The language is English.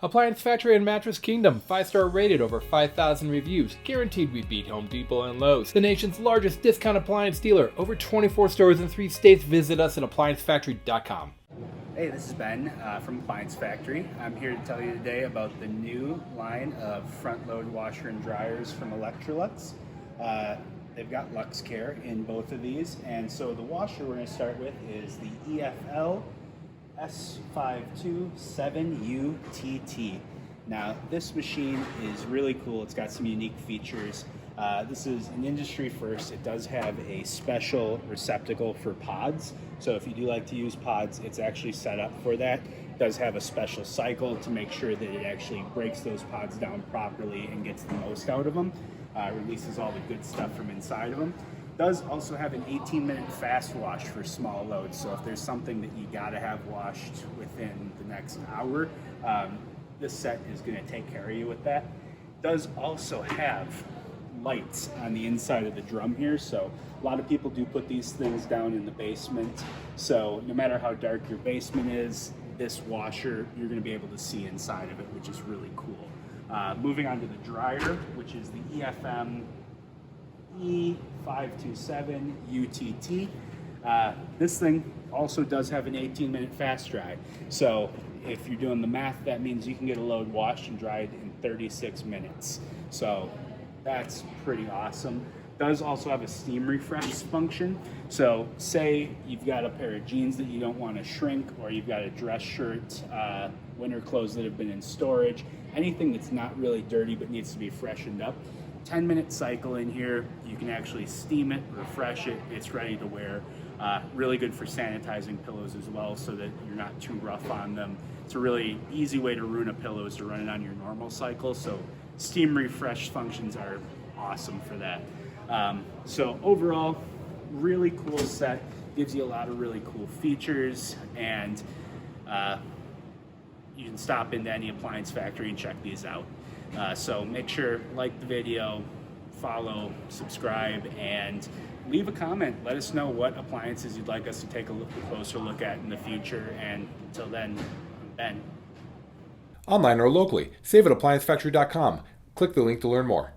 Appliance Factory and Mattress Kingdom, 5-star rated, over 5,000 reviews, guaranteed we beat Home Depot and Lowe's. The nation's largest discount appliance dealer, over 24 stores in 3 states. Visit us at ApplianceFactory.com. Hey, this is Ben from Appliance Factory. I'm here to tell you today about the new line of front-load washer and dryers from Electrolux. They've got Lux Care in both of these, and so the washer we're going to start with is the EFL S527UTT. Now, this machine is really cool. It's got some unique features. This is an industry first. It does have a special receptacle for pods. So if you do like to use pods, it's actually set up for that. It does have a special cycle to make sure that it actually breaks those pods down properly and gets the most out of them. Releases all the good stuff from inside of them. Does also have an 18-minute fast wash for small loads. So if there's something that you gotta have washed within the next hour, this set is gonna take care of you with that. Does also have lights on the inside of the drum here. So a lot of people do put these things down in the basement. So no matter how dark your basement is, this washer, you're gonna be able to see inside of it, which is really cool. Moving on to the dryer, which is the EFM E527UTT. This thing also does have an 18-minute fast dry. So if you're doing the math, that means you can get a load washed and dried in 36 minutes. So that's pretty awesome. Does also have a steam refresh function. So say you've got a pair of jeans that you don't want to shrink, or you've got a dress shirt, winter clothes that have been in storage, anything that's not really dirty but needs to be freshened up. 10-minute cycle in here. You can actually steam it, refresh it, it's ready to wear. Really good for sanitizing pillows as well, so that you're not too rough on them. It's a really easy way to ruin a pillow is to run it on your normal cycle, so steam refresh functions are awesome for that. So overall, really cool set, gives you a lot of really cool features, and you can stop into any Appliance Factory and check these out. So make sure, like the video, follow, subscribe, and leave a comment. Let us know what appliances you'd like us to take a closer look at in the future. And until then, I'm Ben. Online or locally, save at ApplianceFactory.com. Click the link to learn more.